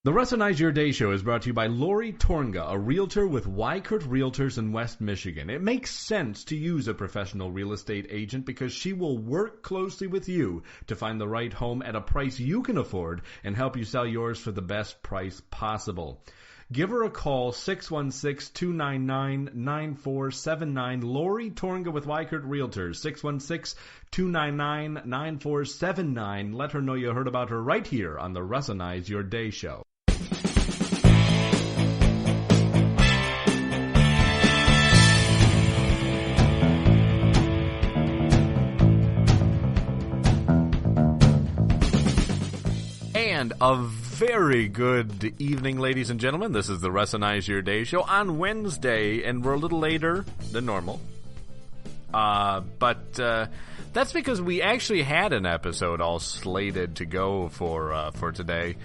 The Russinize Your Day Show is brought to you by Lori Tornga, a realtor with Wykert Realtors in West Michigan. It makes sense to use a professional real estate agent because she will work closely with you to find the right home at a price you can afford and help you sell yours for the best price possible. Give her a call, 616-299-9479. Lori Tornga with Wykert Realtors, 616-299-9479. Let her know you heard about her right here on the Russinize Your Day Show. And a very good evening, ladies and gentlemen. This is the Russinize Your Day Show on Wednesday, and we're a little later than normal. But that's because we actually had an episode all slated to go for today,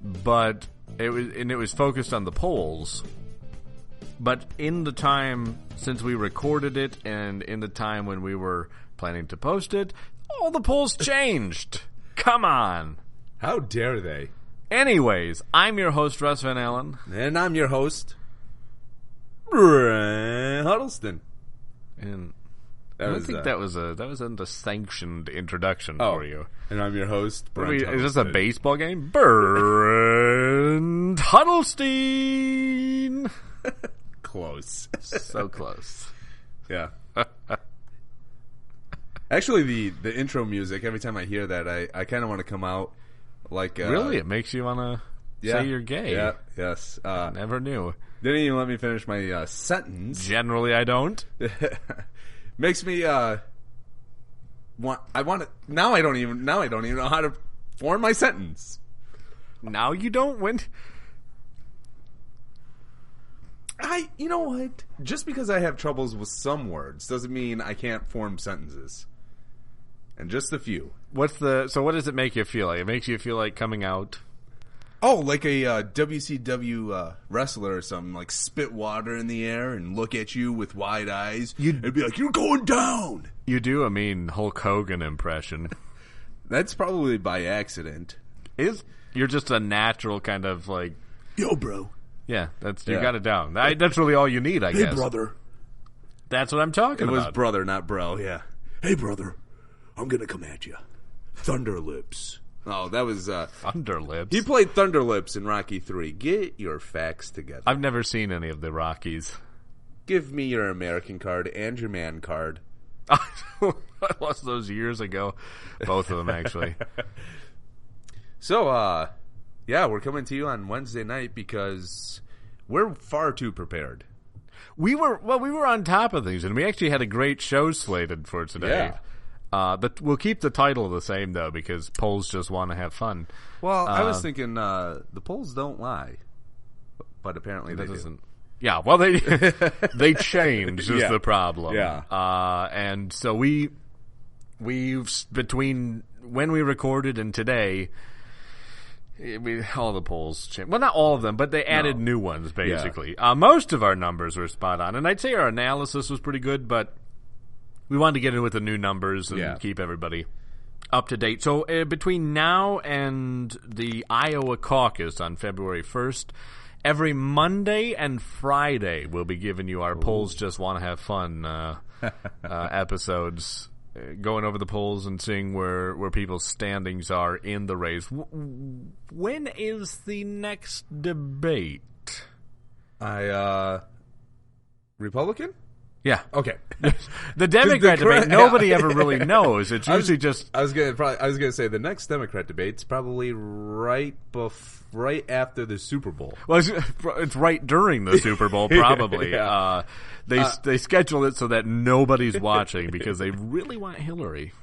but it was focused on the polls. But in the time since we recorded it, and in the time when we were planning to post it, all the polls changed. Come on. How dare they? Anyways, I'm your host, Russ Van Allen. And I'm your host, Brent Huddleston. And I don't think that was a sanctioned introduction for you. And I'm your host, Brent Huddleston. Is this a baseball game? Brent Huddleston. Close. So close. Yeah. Actually, the intro music, every time I hear that, I kind of want to come out like... really? It makes you want to say you're gay. Yeah, yes. I never knew. Didn't even let me finish my sentence. Generally, I don't. Makes me now I don't even know how to form my sentence. Now you don't win. You know what? Just because I have troubles with some words doesn't mean I can't form sentences. And just a few. So what does it make you feel like? It makes you feel like coming out. Oh, like a WCW wrestler or something, like spit water in the air and look at you with wide eyes. It'd be like, you're going down. You do a mean Hulk Hogan impression. That's probably by accident. You're just a natural kind of like, yo, bro. Yeah, you got it down. That's really all you need, I guess. Hey, brother. That's what I'm talking about. It was brother, not bro, yeah. Hey, brother. I'm going to come at you. Thunder Lips. Oh, that was... Thunder Lips? He played Thunder Lips in Rocky 3. Get your facts together. I've never seen any of the Rockies. Give me your American card and your man card. I lost those years ago. Both of them, actually. So, yeah, we're coming to you on Wednesday night because we're far too prepared. We were on top of things, and we actually had a great show slated for today. Yeah. We'll keep the title the same, though, because polls just want to have fun. Well, I was thinking the polls don't lie, but apparently they do. Yeah, well, they change is the problem. Yeah. And so we've between when we recorded and today, all the polls changed. Well, not all of them, but they added new ones, basically. Yeah. Most of our numbers were spot on, and I'd say our analysis was pretty good, but we wanted to get in with the new numbers and keep everybody up to date. So between now and the Iowa caucus on February 1st, every Monday and Friday we'll be giving you our polls just want to have fun episodes, going over the polls and seeing where people's standings are in the race. When is the next debate? Republican? Yeah. Okay. The Democrat debate, nobody ever really knows. It's usually I was gonna say the next Democrat debate's probably right after the Super Bowl. Well, it's right during the Super Bowl, probably. Yeah. They schedule it so that nobody's watching because they really want Hillary.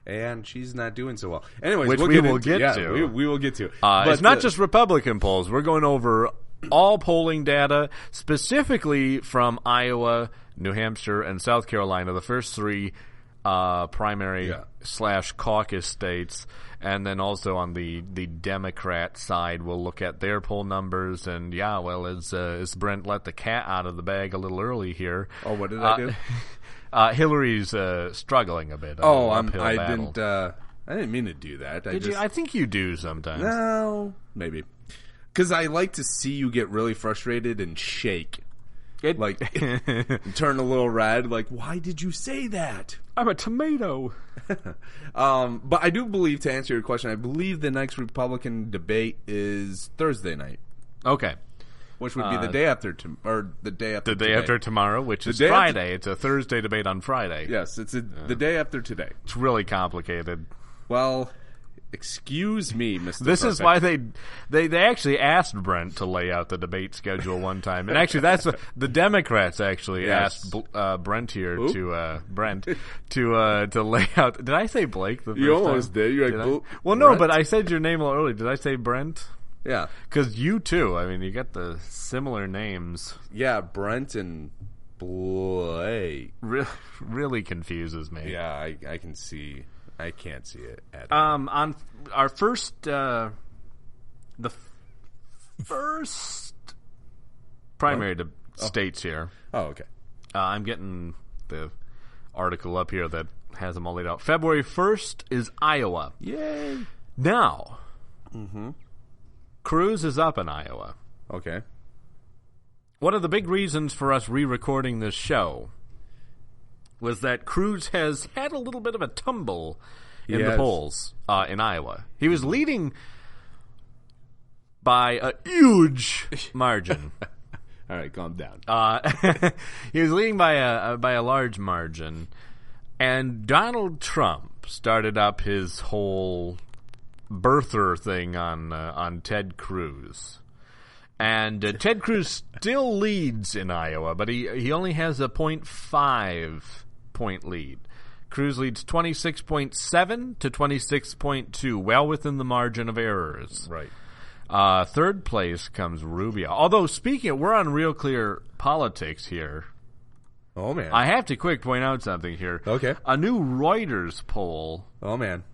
And she's not doing so well. Anyways, which we will get to. We will get to. But it's not just Republican polls. We're going over all polling data, specifically from Iowa, New Hampshire, and South Carolina, the first three primary/caucus states. And then also on the Democrat side, we'll look at their poll numbers. And, as Brent let the cat out of the bag a little early here. Oh, what did I do? Hillary's struggling a bit. I didn't I didn't mean to do that. I think you do sometimes. No, maybe. Because I like to see you get really frustrated and shake. Like, turn a little red. Like, why did you say that? I'm a tomato. But I do believe, to answer your question, I believe the next Republican debate is Thursday night. Okay. Which would be the day after, the day after the day after tomorrow, which is Friday. It's a Thursday debate on Friday. Yes, it's the day after today. It's really complicated. Well, excuse me, Mr. This Perfect. is why they actually asked Brent to lay out the debate schedule one time, and actually that's the Democrats actually asked Brent here to lay out. Did I say Blake? The first you almost time? did. You're like, well, no, but I said your name a little early. Did I say Brent? Yeah, because you too. I mean, you got the similar names. Yeah, Brent and Blake really confuses me. Yeah, I can see. I can't see it at all. On our first, the first primary states here. Oh, okay. I'm getting the article up here that has them all laid out. February 1st is Iowa. Yay! Now, Cruz is up in Iowa. Okay. One of the big reasons for us re-recording this show was that Cruz has had a little bit of a tumble in the polls in Iowa. He was leading by a huge margin. All right, calm down. He was leading by a large margin, and Donald Trump started up his whole birther thing on Ted Cruz. And Ted Cruz still leads in Iowa, but he only has a 0.5 point lead. Cruz leads 26.7 to 26.2, well within the margin of errors. Right. Third place comes Rubio. Although, we're on Real Clear Politics here. Oh, man. I have to quick point out something here. Okay. A new Reuters poll. Oh, man.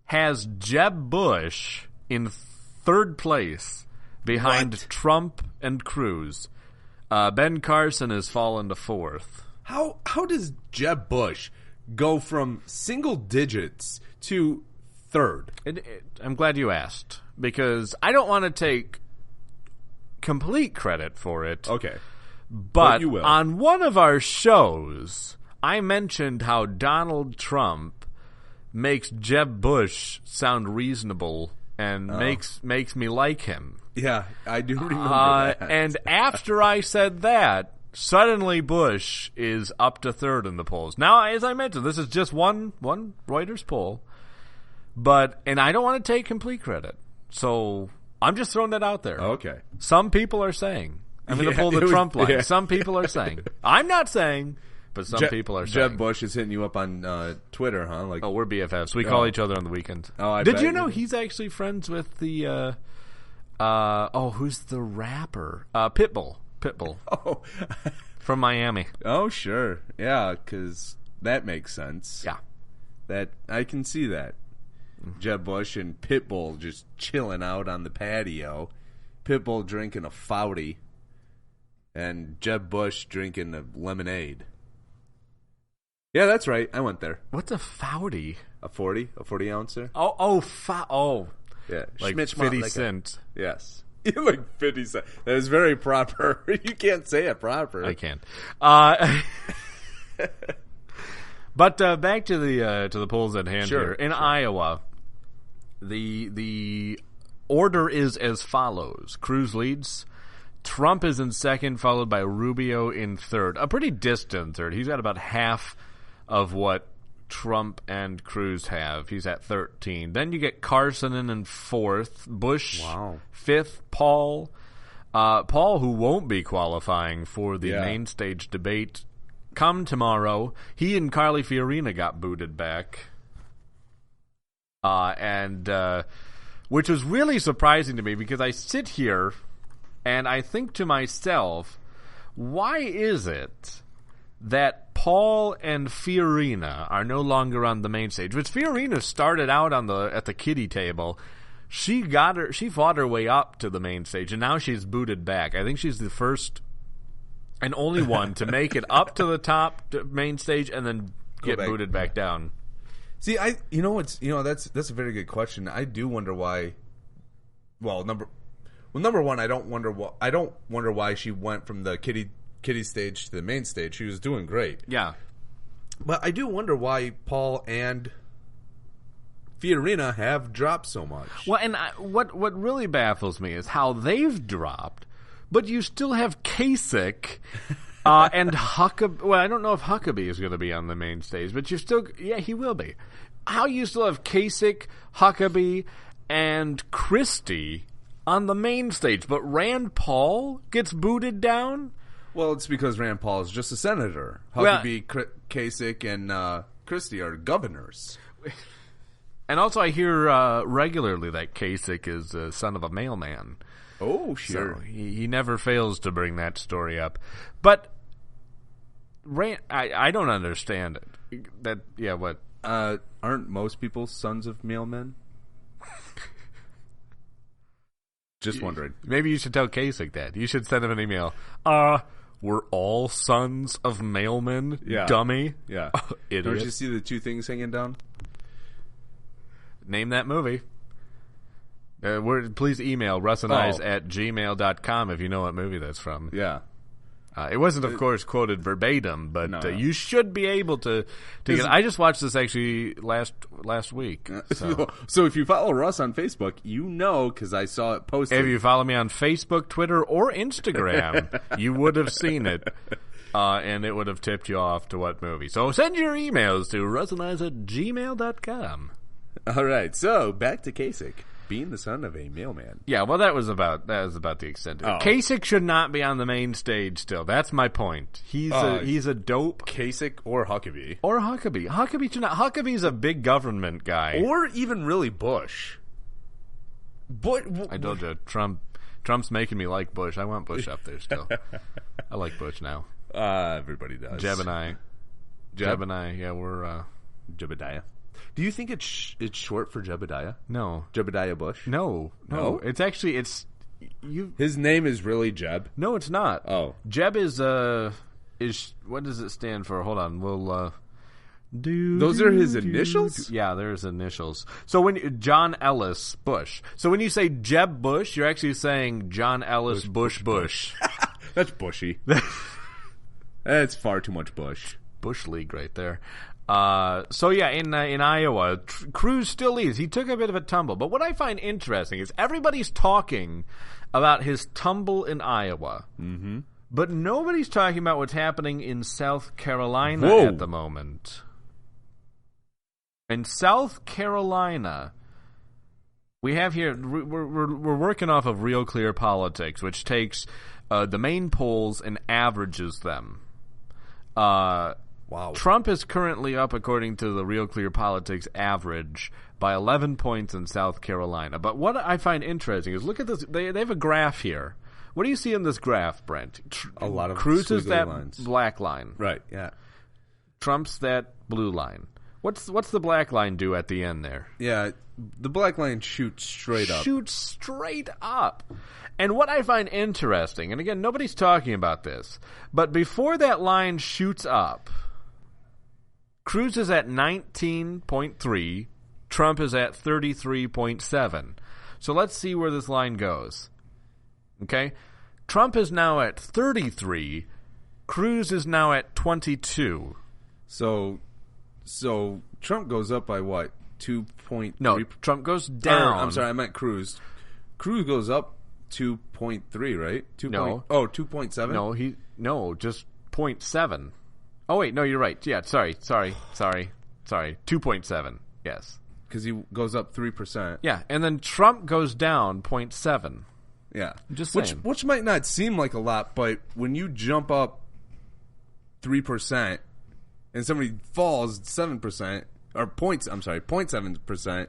Has Jeb Bush in third place behind Trump and Cruz. Ben Carson has fallen to fourth. How does Jeb Bush go from single digits to third? I'm glad you asked, because I don't want to take complete credit for it. Okay. But you will. On one of our shows, I mentioned how Donald Trump makes Jeb Bush sound reasonable and makes me like him. Yeah, I do remember that. And after I said that, suddenly Bush is up to third in the polls. Now, as I mentioned, this is just one Reuters poll, and I don't want to take complete credit. So I'm just throwing that out there. Okay. Some people are saying. I'm going to pull the Trump line. Yeah. Some people are saying. I'm not saying, but some people are saying. Jeb Bush is hitting you up on Twitter, huh? Like, we're BFFs. We call each other on the weekends. Did you know he's actually friends with the who's the rapper? Pitbull. Oh. From Miami. Oh, sure. Yeah, because that makes sense. Yeah. That I can see that. Jeb Bush and Pitbull just chilling out on the patio. Pitbull drinking a Fouty. And Jeb Bush drinking a lemonade. Yeah, that's right. I went there. What's a Fouty? A 40 ouncer. Yeah, like Schmitz 50 cent. Yes. You like 50 cent. That is very proper. You can't say it proper. I can't. But back to the polls at hand here. In Iowa, the order is as follows. Cruz leads. Trump is in second, followed by Rubio in third. A pretty distant third. He's got about half of what Trump and Cruz have. He's at 13. Then you get Carson in fourth. Bush, fifth. Paul, who won't be qualifying for the main stage debate come tomorrow. He and Carly Fiorina got booted back. Which was really surprising to me, because I sit here and I think to myself, why is it that Paul and Fiorina are no longer on the main stage? Which Fiorina started out at the kiddie table. She fought her way up to the main stage, and now she's booted back. I think she's the first and only one to make it up to the top main stage and then get booted back down. See, that's a very good question. I do wonder why. Well, number one, I don't wonder why she went from the kiddie stage to the main stage. She was doing great. Yeah. But I do wonder why Paul and Fiorina have dropped so much. Well, and what really baffles me is how they've dropped, but you still have Kasich and Huckabee. Well, I don't know if Huckabee is going to be on the main stage, but he will be. How you still have Kasich, Huckabee, and Christie on the main stage, but Rand Paul gets booted down? Well, it's because Rand Paul is just a senator. Huckabee, Kasich, and Christie are governors. And also, I hear regularly that Kasich is a son of a mailman. Oh, sure. So he never fails to bring that story up. But I don't understand it. What? Aren't most people sons of mailmen? Just wondering. Maybe you should tell Kasich that. You should send him an email. We're all sons of mailmen, dummy. Yeah. Idiot. Don't you see the two things hanging down? Name that movie. Please email Russinize at gmail.com if you know what movie that's from. Yeah. It wasn't, of course, quoted verbatim, but no. You should be able to get it. I just watched this actually last week. So if you follow Russ on Facebook, you know, because I saw it posted. If you follow me on Facebook, Twitter, or Instagram, you would have seen it, and it would have tipped you off to what movie. So send your emails to russinize at gmail.com. All right, so back to Kasich. Being the son of a mailman. Yeah, well, that was about the extent of it. Kasich should not be on the main stage still. That's my point. He's a dope. Kasich or Huckabee. Or Huckabee. Huckabee should not. Huggabee's a big government guy. Or even really Bush. I told you, Trump's making me like Bush. I want Bush up there still. I like Bush now. Everybody does. Jeb and I, yeah, we're... Jebediah. Do you think it's short for Jebediah? No. Jebediah Bush? No. It's actually, His name is really Jeb? No, it's not. Oh. Jeb is what does it stand for? Hold on. We'll, Those are his initials? Yeah, they're his initials. So when John Ellis Bush. So when you say Jeb Bush, you're actually saying John Ellis Bush. That's bushy. That's far too much Bush. Bush League right there. So yeah, in Iowa, Cruz still leads. He took a bit of a tumble, but what I find interesting is everybody's talking about his tumble in Iowa, but nobody's talking about what's happening in South Carolina at the moment. In South Carolina, we have here we're working off of Real Clear Politics, which takes the main polls and averages them. Wow. Trump is currently up, according to the Real Clear Politics average, by 11 points in South Carolina. But what I find interesting is, look at this. They have a graph here. What do you see in this graph, Brent? A lot of Cruz is that lines. Black line. Right, yeah. Trump's that blue line. What's the black line do at the end there? Yeah, the black line shoots straight up. Shoots straight up. And what I find interesting, and again, nobody's talking about this, but before that line shoots up, Cruz is at 19.3. Trump is at 33.7. So let's see where this line goes. Okay? Trump is now at 33. Cruz is now at 22. So Trump goes up by what? 2.3? No, Trump goes down. I'm sorry, I meant Cruz. Cruz goes up 2.3, right? 2.7? No, just 0.7. Oh, wait, no, you're right. Yeah, sorry. 2.7, yes. Because he goes up 3%. Yeah, and then Trump goes down 0.7. Yeah. Just saying. Which might not seem like a lot, but when you jump up 3% and somebody falls 7%, or 0.7%,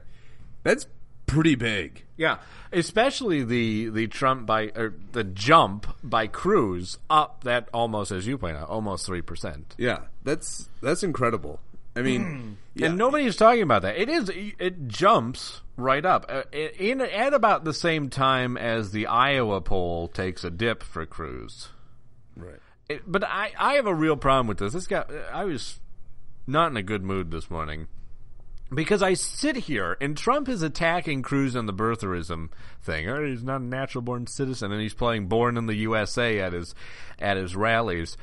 that's pretty big. Yeah, especially the Trump the jump by Cruz up that almost, as you point out, almost 3%. Yeah, that's incredible. I mean, and nobody's talking about that. It jumps right up at about the same time as the Iowa poll takes a dip for Cruz. Right. But I have a real problem with this. I was not in a good mood this morning Because I sit here, and Trump is attacking Cruz on the birtherism thing. Oh, he's not a natural-born citizen, and he's playing Born in the USA at his rallies.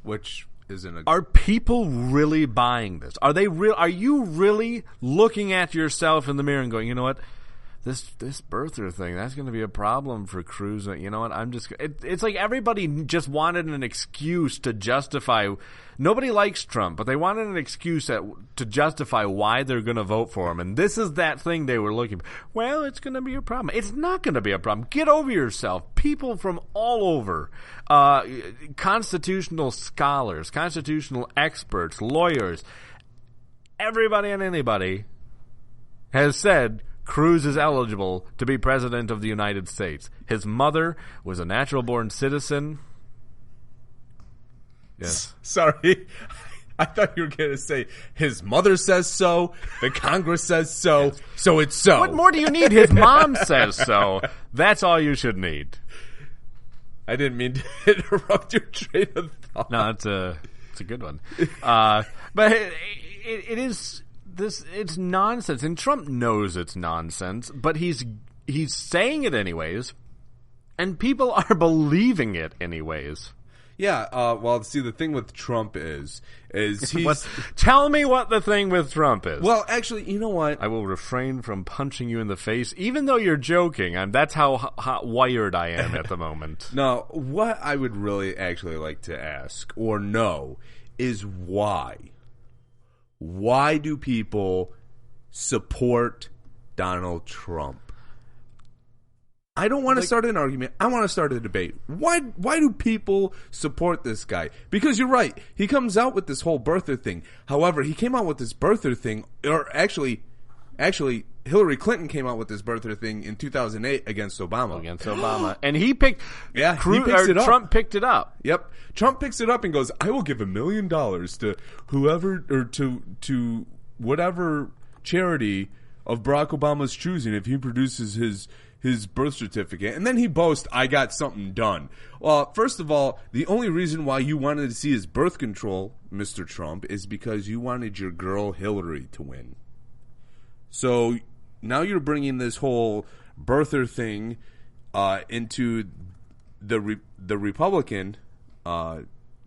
Which isn't a... Are people really buying this? Are you really looking at yourself in the mirror and going, you know what? This birther thing, that's going to be a problem for Cruz. You know what? It's like everybody just wanted an excuse to justify. Nobody likes Trump, but they wanted an excuse to justify why they're going to vote for him. And this is that thing they were looking for. Well, it's going to be a problem. It's not going to be a problem. Get over yourself. People from all over, constitutional scholars, constitutional experts, lawyers, everybody and anybody has said Cruz is eligible to be president of the United States. His mother was a natural-born citizen. Yes. Sorry. I thought you were going to say his mother says so, the Congress says so, yes. So it's so. What more do you need? His mom says so. That's all you should need. I didn't mean to interrupt your train of thought. No, it's a good one. But it is... It's nonsense, and Trump knows it's nonsense, but he's saying it anyways, and people are believing it anyways. Yeah, well, see, the thing with Trump is he's... Tell me what the thing with Trump is. Well, actually, you know what? I will refrain from punching you in the face, even though you're joking. That's how wired I am at the moment. No, what I would really actually like to ask, or know, is why. Why do people support Donald Trump? I don't want to start an argument. I want to start a debate. Why do people support this guy? Because you're right. He comes out with this whole birther thing. However, he came out with this birther thing, or actually, Hillary Clinton came out with this birther thing in 2008 against Obama. And he picked... Yeah, he picks it up. Trump picked it up. Yep. Trump picks it up and goes, I will give $1 million to whoever, or to whatever charity of Barack Obama's choosing if he produces his birth certificate. And then he boasts, I got something done. Well, first of all, the only reason why you wanted to see his birth control, Mr. Trump, is because you wanted your girl Hillary to win. So now you're bringing this whole birther thing into the Republican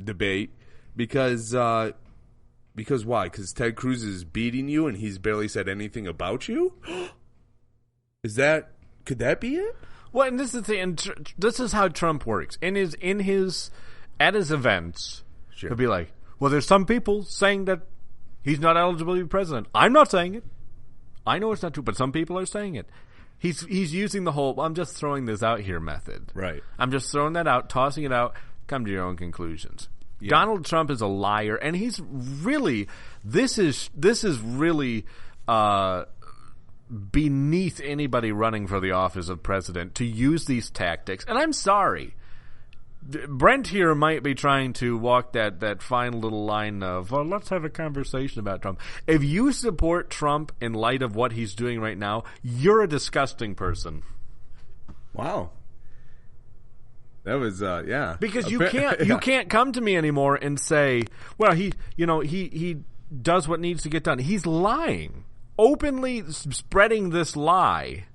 debate because why? Because Ted Cruz is beating you and he's barely said anything about you? Could that be it? Well, and this is the thing. And this is how Trump works. At his events, sure, he'll be like, "Well, there's some people saying that he's not eligible to be president. I'm not saying it. I know it's not true, but some people are saying it." He's using the whole "I'm just throwing this out here" method. Right. I'm just throwing that out, tossing it out. Come to your own conclusions. Yeah. Donald Trump is a liar, and he's really this is really beneath anybody running for the office of president to use these tactics. And I'm sorry, Brent here might be trying to walk that fine little line of, well, let's have a conversation about Trump. If you support Trump in light of what he's doing right now, you're a disgusting person. Wow. That was yeah. Because you can't come to me anymore and say, well, he does what needs to get done. He's lying. Openly spreading this lie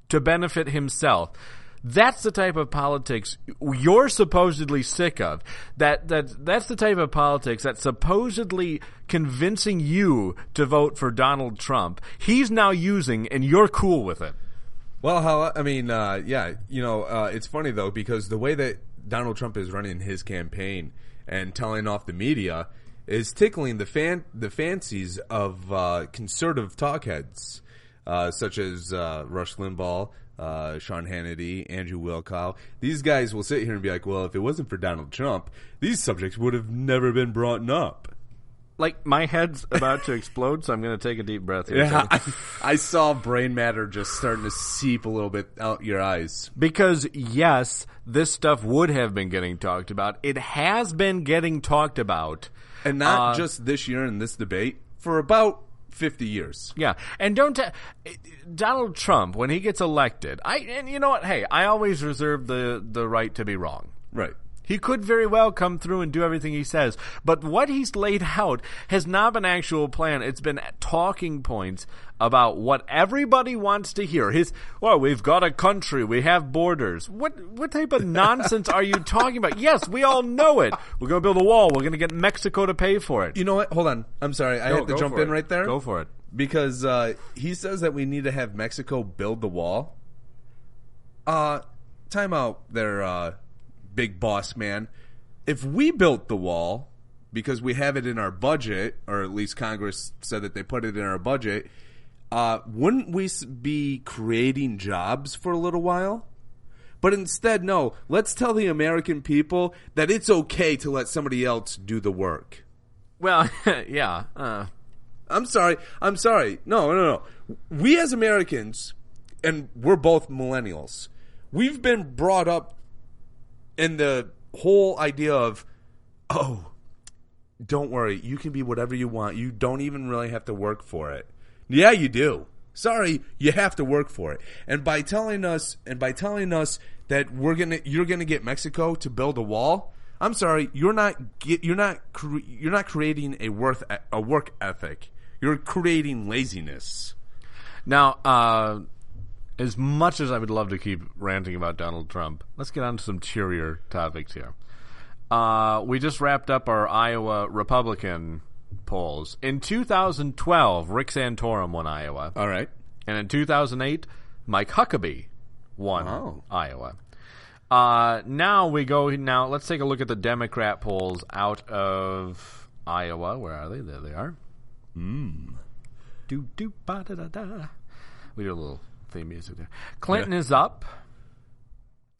to benefit himself. That's the type of politics you're supposedly sick of. That's the type of politics that's supposedly convincing you to vote for Donald Trump. He's now using, and you're cool with it. Well, it's funny though, because the way that Donald Trump is running his campaign and telling off the media is tickling the fancies of conservative talkheads, such as Rush Limbaugh, Sean Hannity, Andrew Wilkow. These guys will sit here and be like, well, if it wasn't for Donald Trump, these subjects would have never been brought up. Like, my head's about to explode, so I'm going to take a deep breath here. Yeah, I saw brain matter just starting to seep a little bit out your eyes. Because, yes, this stuff would have been getting talked about. It has been getting talked about. And not just this year in this debate, for about 50 years. Yeah, and Donald Trump, when he gets elected, and you know what? Hey, I always reserve the right to be wrong. Right. He could very well come through and do everything he says. But what he's laid out has not been actual plan. It's been talking points about what everybody wants to hear. We've got a country. We have borders. What type of nonsense are you talking about? Yes, we all know it. We're going to build a wall. We're going to get Mexico to pay for it. You know what? Hold on. I'm sorry. I had to jump in right there. Go for it. Because he says that we need to have Mexico build the wall. Time out there, big boss man. If we built the wall, because we have it in our budget, or at least Congress said that they put it in our budget, wouldn't we be creating jobs for a little while? But instead, no. Let's tell the American people that it's okay to let somebody else do the work. Well, yeah. I'm sorry. No. We as Americans, and we're both millennials, we've been brought up in the whole idea of, don't worry, you can be whatever you want. You don't even really have to work for it. Yeah, you do. Sorry, you have to work for it. And by telling us that you're gonna get Mexico to build a wall, I'm sorry, you're not creating a work ethic. You're creating laziness. Now, as much as I would love to keep ranting about Donald Trump, let's get on to some cheerier topics here. We just wrapped up our Iowa Republican polls. In 2012, Rick Santorum won Iowa. All right. And in 2008, Mike Huckabee won Iowa. Now let's take a look at the Democrat polls out of Iowa. Where are they? There they are. Do-do-ba-da-da-da. We did a little theme music there. Clinton is up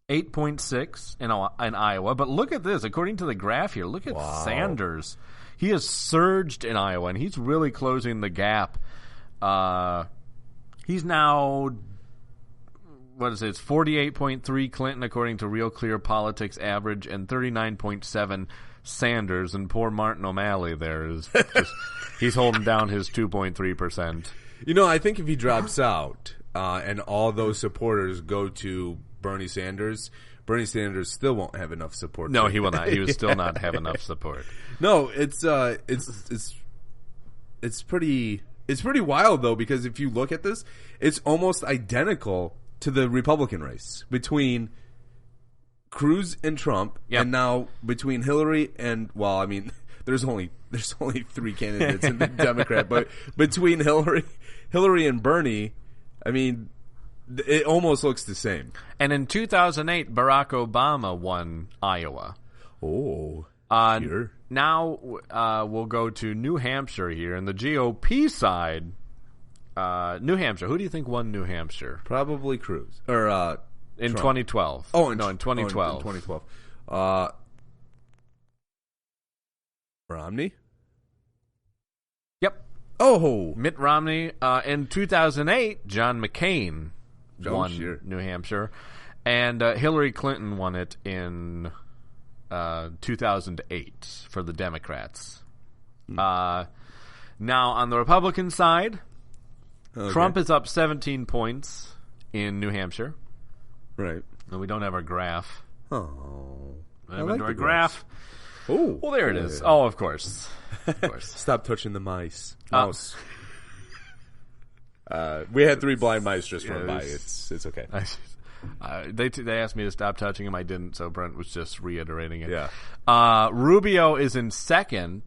8.6 in Iowa. But look at this. According to the graph here, look at Sanders. He has surged in Iowa, and he's really closing the gap. He's now, it's 48.3 Clinton according to Real Clear Politics average, and 39.7 Sanders. And poor Martin O'Malley there is just, he's holding down his 2.3%. You know, I think if he drops out and all those supporters go to Bernie Sanders still won't have enough support. No, he will not. He will still not have enough support. No, it's pretty wild though, because if you look at this, it's almost identical to the Republican race between Cruz and Trump, and now between Hillary and there's only 3 candidates in the Democrat, but between Hillary and Bernie, it almost looks the same. And in 2008, Barack Obama won Iowa. Oh, sure. Now we'll go to New Hampshire here. And the GOP side, New Hampshire. Who do you think won New Hampshire? Probably Cruz. Or in Trump. 2012. In 2012. In 2012. Romney? Yep. Oh. Mitt Romney. In 2008, John McCain won New Hampshire. And Hillary Clinton won it in 2008 for the Democrats. Now, on the Republican side, Trump is up 17 points in New Hampshire. Right. And we don't have our graph. Oh. I have a graph. Oh. Well, there it is. Yeah. Oh, of course. Stop touching the mouse. We had 3 blind mice just run by. It's okay. They asked me to stop touching them. I didn't, so Brent was just reiterating it. Yeah. Rubio is in second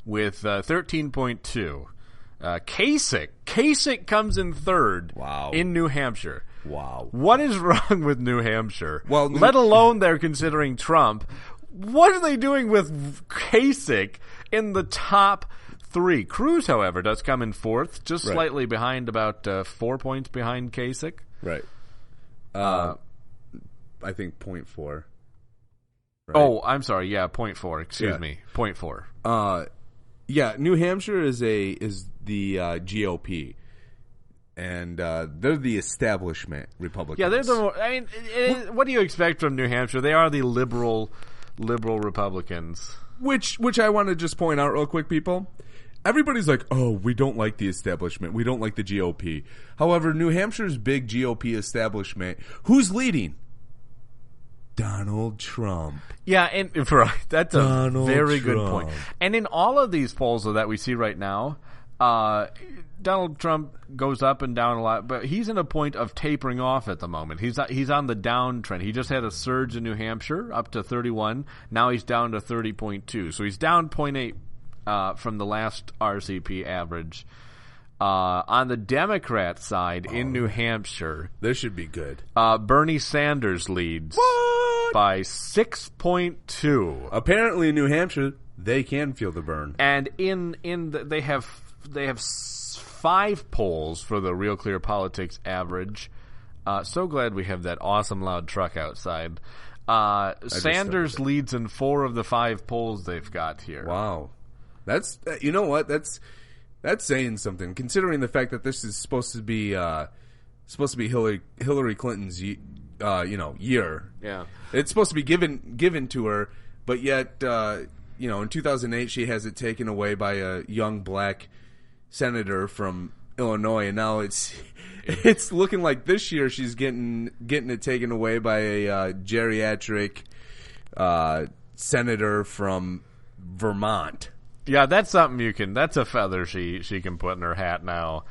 with 13.2. Kasich comes in third. Wow. In New Hampshire. Wow. What is wrong with New Hampshire? Well, let alone they're considering Trump. What are they doing with Kasich in the top 3? Cruz, however, does come in fourth, just slightly behind, about 4 points behind Kasich. Right. I think 0.4. Right? Oh, I'm sorry. Yeah, 0.4. Excuse me. 0.4. Yeah, New Hampshire is the GOP, and they're the establishment Republicans. Yeah, they're the more. What do you expect from New Hampshire? They are the liberal Republicans. Which I want to just point out real quick, people. Everybody's like, oh, we don't like the establishment. We don't like the GOP. However, New Hampshire's big GOP establishment, who's leading? Donald Trump. Yeah, and that's a very good point. And in all of these polls that we see right now, Donald Trump goes up and down a lot, but he's in a point of tapering off at the moment. He's on the downtrend. He just had a surge in New Hampshire up to 31. Now he's down to 30.2. So he's down 0.8 from the last RCP average. On the Democrat side in New Hampshire, this should be good. Bernie Sanders leads by 6.2. Apparently, in New Hampshire, they can feel the burn. And they have 5 polls for the Real Clear Politics average. So glad we have that awesome loud truck outside. Sanders leads in 4 of the 5 polls they've got here. Wow, that's you know what that's saying something, considering the fact that this is supposed to be Hillary Clinton's year. Yeah, it's supposed to be given to her, but yet in 2008 she has it taken away by a young black senator from Illinois, and now it's looking like this year she's getting it taken away by a geriatric senator from Vermont. Yeah, that's something that's a feather she can put in her hat now.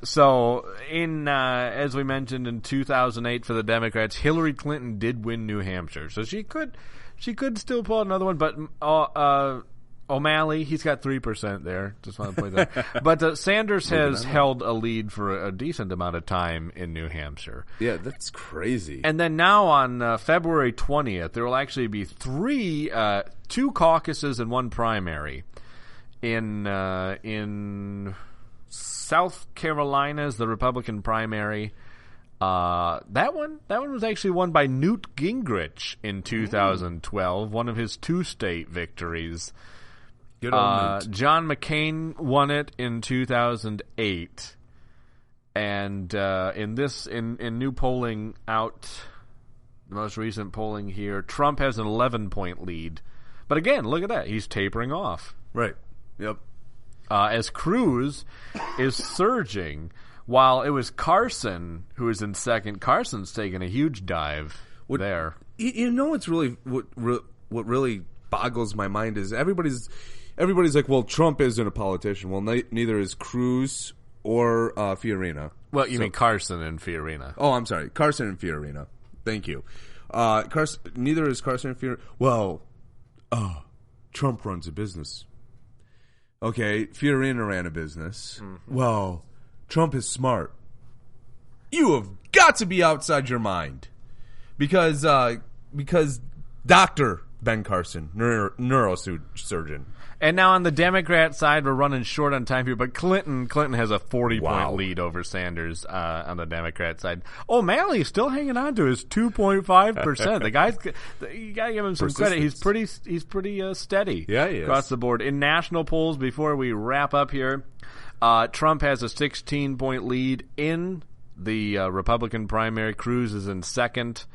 So as we mentioned in 2008 for the Democrats, Hillary Clinton did win New Hampshire, so she could still pull out another one, but O'Malley, he's got 3% there. Just want to point that. But Sanders has held a lead for a decent amount of time in New Hampshire. Yeah, that's crazy. And then now on February 20th, there will actually be 2 caucuses and 1 primary in South Carolina's the Republican primary. That one was actually won by Newt Gingrich in 2012, one of his 2 state victories. Good old Newt. John McCain won it in 2008, and in new polling out, the most recent polling here, Trump has an 11-point lead. But again, look at that, he's tapering off. Right. Yep. As Cruz is surging, while it was Carson who is in second. Carson's taking a huge dive there. You know what's really what really boggles my mind is everybody's like, well, Trump isn't a politician. Well, neither is Cruz or Fiorina. Well, you mean Carson and Fiorina. Oh, I'm sorry. Carson and Fiorina. Thank you. Neither is Carson and Fiorina. Well, Trump runs a business. Okay, Fiorina ran a business. Mm-hmm. Well, Trump is smart. You have got to be outside your mind. Because Dr. Ben Carson, neurosurgeon. And now on the Democrat side, we're running short on time here, but Clinton has a 40-point lead over Sanders on the Democrat side. O'Malley's still hanging on to his 2.5%. The guy's, you got to give him some credit. He's pretty steady. Yeah, he is. Across the board. In national polls, before we wrap up here, Trump has a 16-point lead in the Republican primary. Cruz is in second.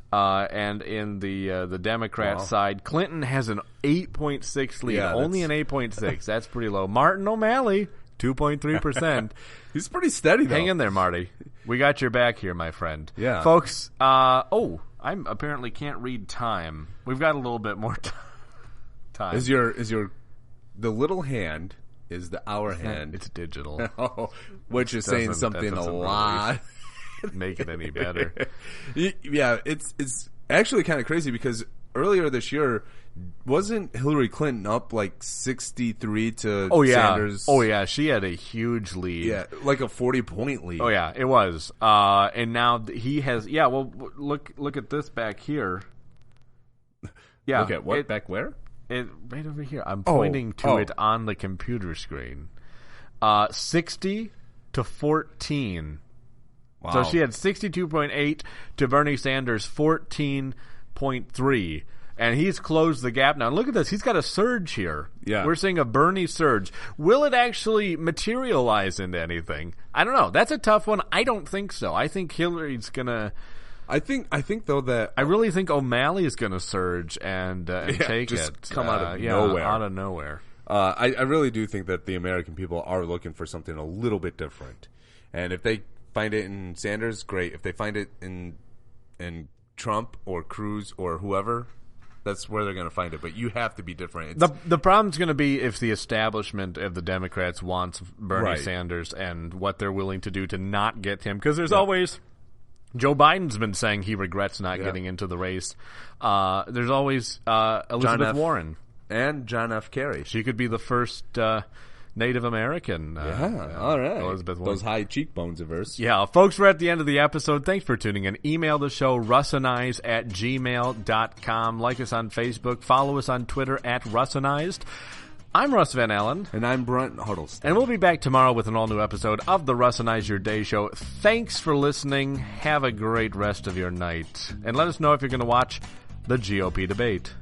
And in the Democrat side, Clinton has an 8.6 lead. Yeah, only an 8.6. That's pretty low. Martin O'Malley, 2.3%. He's pretty steady, though. Hang in there, Marty. We got your back here, my friend. Yeah. Folks, I apparently can't read time. We've got a little bit more time. Is your the little hand is the hour hand. It's digital. Which is saying something a lot. Make it any better. Yeah, it's actually kind of crazy because earlier this year, wasn't Hillary Clinton up like 63 to Sanders? Oh yeah, she had a huge lead. Yeah, like a 40-point lead. Oh yeah, it was. And now he has. Yeah, well, look at this back here. Yeah, look at what back where? Right over here. I'm pointing to it on the computer screen. 60 to 14. Wow. So she had 62.8 to Bernie Sanders 14.3. And he's closed the gap now. And look at this. He's got a surge here. Yeah. We're seeing a Bernie surge. Will it actually materialize into anything? I don't know. That's a tough one. I don't think so. I think Hillary's going to... I think though that... I really think O'Malley is going to surge and take just it. Come out of nowhere. Out of nowhere. I really do think that the American people are looking for something a little bit different. And if they find it in Sanders, great. If they find it in Trump or Cruz or whoever, that's where they're going to find it. But you have to be different. The problem's going to be if the establishment of the Democrats wants Bernie Right. Sanders and what they're willing to do to not get him. Because there's always... Joe Biden's been saying he regrets not getting into the race. There's always Elizabeth Warren. And John F. Kerry. She could be the first Native American. All right. Elizabeth Warren. Those high cheekbones of hers. Yeah, folks, we're at the end of the episode. Thanks for tuning in. Email the show, russinize@gmail.com. Like us on Facebook. Follow us on Twitter @Russinized. I'm Russ Van Allen. And I'm Brent Huddleston. And we'll be back tomorrow with an all-new episode of the Russinize Your Day show. Thanks for listening. Have a great rest of your night. And let us know if you're going to watch the GOP debate.